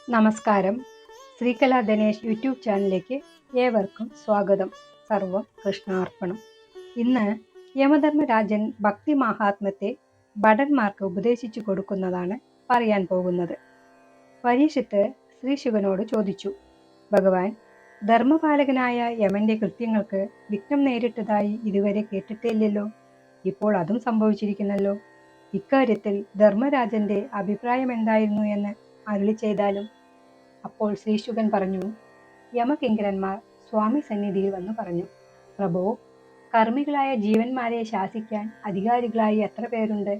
നമസ്കാരം. ശ്രീകല ദിനേശ് യൂട്യൂബ് ചാനലിലേക്ക് ഏവർക്കും സ്വാഗതം. സർവം കൃഷ്ണാർപ്പണം. ഇന്ന് യമധർമ്മരാജൻ ഭക്തി മഹാത്മ്യത്തെ ഭടന്മാർക്ക് ഉപദേശിച്ചു കൊടുക്കുന്നതാണ് പറയാൻ പോകുന്നത്. പരീക്ഷിത്ത് ശ്രീശുകനോട് ചോദിച്ചു, ഭഗവാൻ, ധർമ്മപാലകനായ യമന്റെ കൃത്യങ്ങൾക്ക് വിഘ്നം നേരിട്ടതായി ഇതുവരെ കേട്ടിട്ടില്ലല്ലോ. ഇപ്പോൾ അതും സംഭവിച്ചിരിക്കുന്നല്ലോ. ഇക്കാര്യത്തിൽ ധർമ്മരാജന്റെ അഭിപ്രായം എന്തായിരുന്നു എന്ന് അരുളി ചെയ്താലും. അപ്പോൾ ശ്രീശുകൻ പറഞ്ഞു, യമകിങ്കരന്മാർ സ്വാമി സന്നിധിയിൽ വന്നു പറഞ്ഞു, പ്രഭോ, കർമ്മികളായ ജീവന്മാരെ ശാസിക്കാൻ അധികാരികളായി എത്ര പേരുണ്ട്?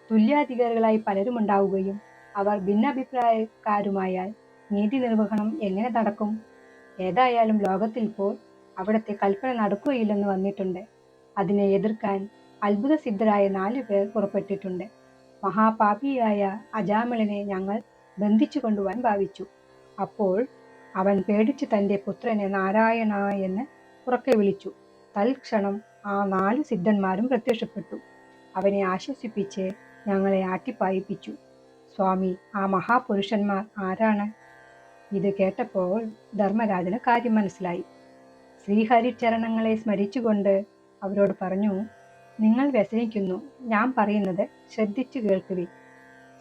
തുല്യാധികാരികളായി പലരുമുണ്ടാവുകയും അവർ ഭിന്നാഭിപ്രായക്കാരുമായാൽ നീതി നിർവഹണം എങ്ങനെ നടക്കും? ഏതായാലും ലോകത്തിൽ ഇപ്പോൾ അവിടുത്തെ കൽപ്പന നടക്കുകയില്ലെന്ന് വന്നിട്ടുണ്ട്. അതിനെ എതിർക്കാൻ അത്ഭുതസിദ്ധരായ 4 പേർ പുറപ്പെട്ടിട്ടുണ്ട്. മഹാപാപിയായ അജാമിളനെ ഞങ്ങൾ ബന്ധിച്ചു കൊണ്ടുപോകാൻ ഭാവിച്ചു. അപ്പോൾ അവൻ പേടിച്ച് തൻ്റെ പുത്രനെ നാരായണ എന്ന് ഉറക്കെ വിളിച്ചു. തൽക്ഷണം ആ 4 സിദ്ധന്മാരും പ്രത്യക്ഷപ്പെട്ടു. അവനെ ആശ്വസിപ്പിച്ച് ഞങ്ങളെ ആട്ടിപ്പായിപ്പിച്ചു. സ്വാമി, ആ മഹാപുരുഷന്മാർ ആരാണ്? ഇത് കേട്ടപ്പോൾ ധർമ്മരാജന് കാര്യം മനസ്സിലായി. ശ്രീഹരിചരണങ്ങളെ സ്മരിച്ചുകൊണ്ട് അവരോട് പറഞ്ഞു, നിങ്ങൾ വ്യസനിക്കുന്നു. ഞാൻ പറയുന്നത് ശ്രദ്ധിച്ചു കേൾക്കുവിൻ.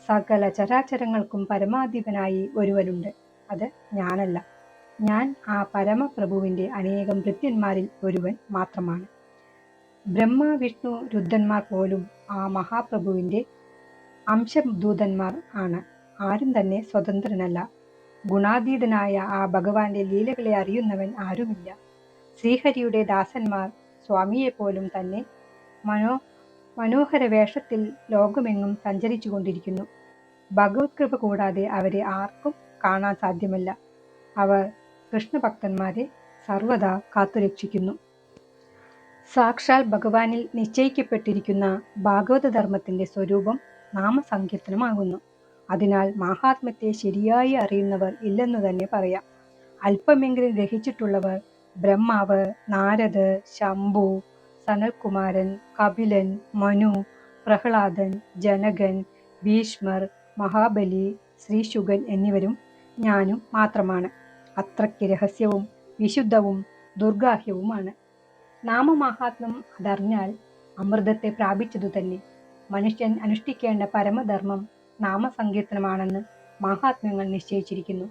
സകല ചരാചരങ്ങൾക്കും പരമാധിപനായി ഒരുവനുണ്ട്. അത് ഞാനല്ല. ഞാൻ ആ പരമപ്രഭുവിൻ്റെ അനേകം ഭൃത്യന്മാരിൽ ഒരുവൻ മാത്രമാണ്. ബ്രഹ്മ, വിഷ്ണു, രുദ്രന്മാർ പോലും ആ മഹാപ്രഭുവിൻ്റെ അംശദൂതന്മാർ ആണ്. ആരും തന്നെ സ്വതന്ത്രനല്ല. ഗുണാതീതനായ ആ ഭഗവാന്റെ ലീലകളെ അറിയുന്നവൻ ആരുമില്ല. ശ്രീഹരിയുടെ ദാസന്മാർ സ്വാമിയെപ്പോലും തന്നെ മനോഹര വേഷത്തിൽ ലോകമെങ്ങും സഞ്ചരിച്ചു കൊണ്ടിരിക്കുന്നു. ഭഗവത് കൃപ കൂടാതെ അവരെ ആർക്കും കാണാൻ സാധ്യമല്ല. അവർ കൃഷ്ണഭക്തന്മാരെ സർവദാ കാത്തുരക്ഷിക്കുന്നു. സാക്ഷാൽ ഭഗവാനിൽ നിശ്ചയിക്കപ്പെട്ടിരിക്കുന്ന ഭാഗവത ധർമ്മത്തിന്റെ സ്വരൂപം നാമസങ്കീർത്തനമാകുന്നു. അതിനാൽ മഹാത്മ്യത്തെ ശരിയായി അറിയുന്നവർ ഇല്ലെന്നു തന്നെ പറയാം. അല്പമെങ്കിലും ഗ്രഹിച്ചിട്ടുള്ളവർ ബ്രഹ്മാവ്, നാരദർ, ശംഭു, സനൽകുമാരൻ, കപിലൻ, മനു, പ്രഹ്ലാദൻ, ജനകൻ, ഭീഷ്മർ, മഹാബലി, ശ്രീശുകൻ എന്നിവരും ഞാനും മാത്രമാണ്. അത്രയ്ക്ക് രഹസ്യവും വിശുദ്ധവും ദുർഗാഹ്യവുമാണ് നാമമാഹാത്മ്യം. അതറിഞ്ഞാൽ അമൃതത്തെ പ്രാപിച്ചതു തന്നെ. മനുഷ്യൻ അനുഷ്ഠിക്കേണ്ട പരമധർമ്മം നാമസങ്കീർത്തനമാണെന്ന് മഹാത്മ്യങ്ങൾ നിശ്ചയിച്ചിരിക്കുന്നു.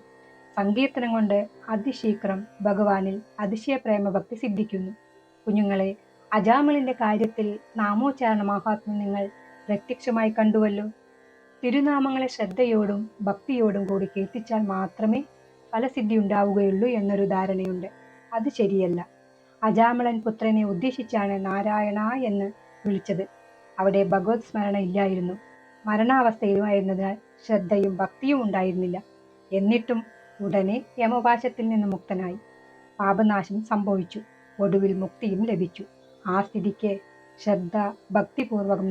സങ്കീർത്തനം കൊണ്ട് അതിശീഘ്രം ഭഗവാനിൽ അതിശയ പ്രേമഭക്തി സിദ്ധിക്കുന്നു. കുഞ്ഞുങ്ങളെ, അജാമിളിന്റെ കാര്യത്തിൽ നാമോച്ചാരണ മഹാത്മ്യം നിങ്ങൾ പ്രത്യക്ഷമായി കണ്ടുവല്ലോ. തിരുനാമങ്ങളെ ശ്രദ്ധയോടും ഭക്തിയോടും കൂടി കീർത്തിച്ചാൽ മാത്രമേ ഫലസിദ്ധി ഉണ്ടാവുകയുള്ളൂ എന്നൊരു ധാരണയുണ്ട്. അത് ശരിയല്ല. അജാമിളൻ പുത്രനെ ഉദ്ദേശിച്ചാണ് നാരായണ എന്ന് വിളിച്ചത്. അവിടെ ഭഗവത് സ്മരണ ഇല്ലായിരുന്നു. മരണാവസ്ഥയിലുമായിരുന്നതിനാൽ ശ്രദ്ധയും ഭക്തിയും ഉണ്ടായിരുന്നില്ല. എന്നിട്ടും ഉടനെ യമപാശത്തിൽ നിന്ന് മുക്തനായി. പാപനാശം സംഭവിച്ചു. ഒടുവിൽ മുക്തിയും ലഭിച്ചു. ആ സ്ഥിതിക്ക് ശ്രദ്ധ ഭക്തിപൂർവകം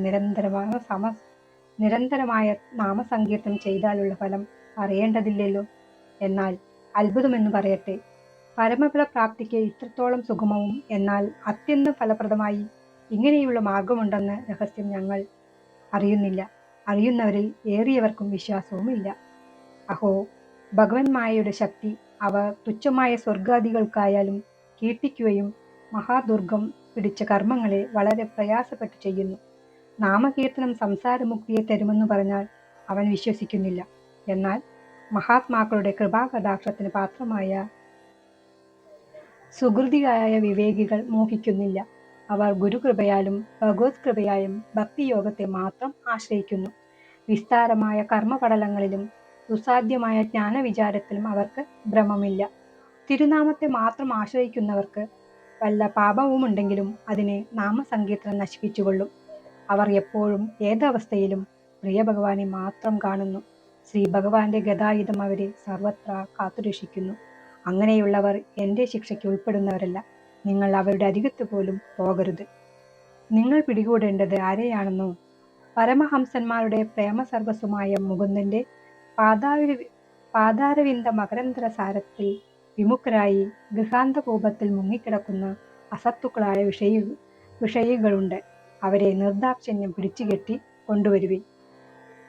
നിരന്തരമായ നാമസങ്കീർത്തനം ചെയ്താലുള്ള ഫലം അറിയേണ്ടതില്ലല്ലോ. എന്നാൽ അത്ഭുതമെന്ന് പറയട്ടെ, പരമഫല പ്രാപ്തിക്ക് ഇത്രത്തോളം സുഗമവും എന്നാൽ അത്യന്തം ഫലപ്രദമായി ഇങ്ങനെയുള്ള മാർഗമുണ്ടെന്ന രഹസ്യം ഞങ്ങൾ അറിയുന്നില്ല. അറിയുന്നവരിൽ ഏറിയവർക്കും വിശ്വാസവും ഇല്ല. അഹോ, ഭഗവൻ മായയുടെ ശക്തി അവർ തുച്ഛമായ സ്വർഗാദികൾക്കായാലും കീർത്തിക്കുകയും മഹാദുർഗം പിടിച്ച കർമ്മങ്ങളെ വളരെ പ്രയാസപ്പെട്ട് ചെയ്യുന്നു. നാമകീർത്തനം സംസാരമുക്തിയെ തരുമെന്ന് പറഞ്ഞാൽ അവൻ വിശ്വസിക്കുന്നില്ല. എന്നാൽ മഹാത്മാക്കളുടെ കൃപാകടാക്ഷത്തിന് പാത്രമായ സുഹൃതിയായ വിവേകികൾ മോഹിക്കുന്നില്ല. അവർ ഗുരുകൃപയാലും ഭഗവത് കൃപയാലും ഭക്തിയോഗത്തെ മാത്രം ആശ്രയിക്കുന്നു. വിസ്താരമായ കർമ്മപടലങ്ങളിലും സുസാധ്യമായ ജ്ഞാനവിചാരത്തിലും അവർക്ക് ഭ്രമമില്ല. തിരുനാമത്തെ മാത്രം ആശ്രയിക്കുന്നവർക്ക് വല്ല പാപവുമുണ്ടെങ്കിലും അതിനെ നാമസങ്കീർത്തനം നശിപ്പിച്ചുകൊള്ളും. അവർ എപ്പോഴും ഏതവസ്ഥയിലും പ്രിയ ഭഗവാനെ മാത്രം കാണുന്നു. ശ്രീ ഭഗവാന്റെ ഗദായുധം അവരെ സർവത്ര കാത്തുരക്ഷിക്കുന്നു. അങ്ങനെയുള്ളവർ എൻ്റെ ശിക്ഷയ്ക്ക് ഉൾപ്പെടുന്നവരല്ല. നിങ്ങൾ അവരുടെ അരികത്ത് പോലും പോകരുത്. നിങ്ങൾ പിടികൂടേണ്ടത് ആരെയാണെന്നോ? പരമഹംസന്മാരുടെ പ്രേമസർവസ്വമായ മുകുന്ദന്റെ പാതാരവിന്ദ മകരന്തര സാരത്തിൽ വിമുഖരായി ഗൃഹാന്തകോപത്തിൽ മുങ്ങിക്കിടക്കുന്ന അസത്തുക്കളായ വിഷയികളുണ്ട്. അവരെ നിർദാക്ഷിണ്യം പിടിച്ചുകെട്ടി കൊണ്ടുവരുവിൻ.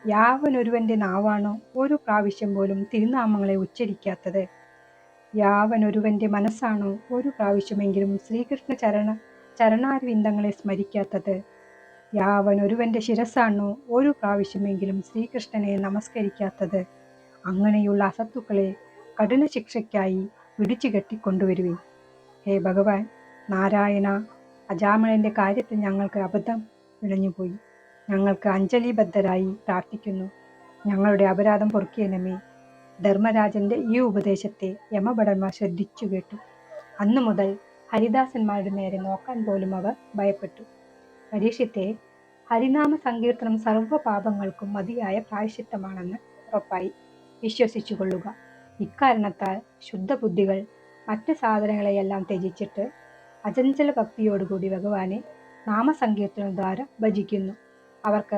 യാവനൊരുവന്റെ നാവാണോ ഒരു പ്രാവശ്യം പോലും തിരുനാമങ്ങളെ ഉച്ചരിക്കാത്തത്? യാവനൊരുവന്റെ മനസ്സാണോ ഒരു പ്രാവശ്യമെങ്കിലും ശ്രീകൃഷ്ണ ചരണാരവിന്ദങ്ങളെ സ്മരിക്കാത്തത്? യാവനൊരുവന്റെ ശിരസ്സാണോ ഒരു പ്രാവശ്യമെങ്കിലും ശ്രീകൃഷ്ണനെ നമസ്കരിക്കാത്തത്? അങ്ങനെയുള്ള അസത്തുക്കളെ കഠിന ശിക്ഷയ്ക്കായി പിടിച്ചു കെട്ടിക്കൊണ്ടുവരുവിൻ. ഹേ ഭഗവാൻ നാരായണ, അജാമിളന്റെ കാര്യത്തിൽ ഞങ്ങൾക്ക് അബദ്ധം ഇഴഞ്ഞുപോയി. ഞങ്ങൾക്ക് അഞ്ജലിബദ്ധരായി പ്രാർത്ഥിക്കുന്നു. ഞങ്ങളുടെ അപരാധം പൊറുക്കിയണമേ. ധർമ്മരാജന്റെ ഈ ഉപദേശത്തെ യമഭടന്മാർ ശ്രദ്ധിച്ചു കേട്ടു. അന്നു മുതൽ ഹരിദാസന്മാരുടെ നേരെ നോക്കാൻ പോലും അവർ ഭയപ്പെട്ടു. പരീക്ഷത്തെ, ഹരിനാമ സങ്കീർത്തനം സർവ്വ പാപങ്ങൾക്കും മതിയായ പ്രായശ്ചിത്തമാണെന്ന് ഉറപ്പായി വിശ്വസിച്ചു കൊള്ളുക. ഇക്കാരണത്താൽ ശുദ്ധബുദ്ധികൾ മറ്റ് സാധനങ്ങളെയെല്ലാം ത്യജിച്ചിട്ട് അചഞ്ചല ഭക്തിയോടുകൂടി ഭഗവാനെ നാമസങ്കീർത്തനം ദ്വാര ഭജിക്കുന്നു. അവർക്ക്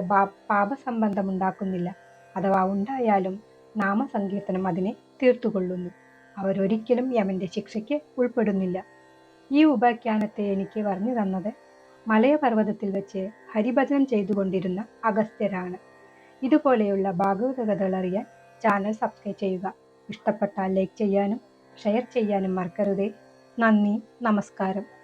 പാപസംബന്ധമുണ്ടാക്കുന്നില്ല. അഥവാ ഉണ്ടായാലും നാമസങ്കീർത്തനം അതിനെ തീർത്തുകൊള്ളുന്നു. അവരൊരിക്കലും യമന്റെ ശിക്ഷയ്ക്ക് ഉൾപ്പെടുന്നില്ല. ഈ ഉപാഖ്യാനത്തെ എനിക്ക് പറഞ്ഞു തന്നത് മലയപർവ്വതത്തിൽ വെച്ച് ഹരിഭജനം ചെയ്തുകൊണ്ടിരുന്ന അഗസ്ത്യരാണ്. ഇതുപോലെയുള്ള ഭാഗവത കഥകൾ അറിയാൻ ചാനൽ സബ്സ്ക്രൈബ് ചെയ്യുക. ഇഷ്ടപ്പെട്ടാൽ ലൈക്ക് ചെയ്യാനും ഷെയർ ചെയ്യാനും മറക്കരുതേ. നന്ദി, നമസ്കാരം.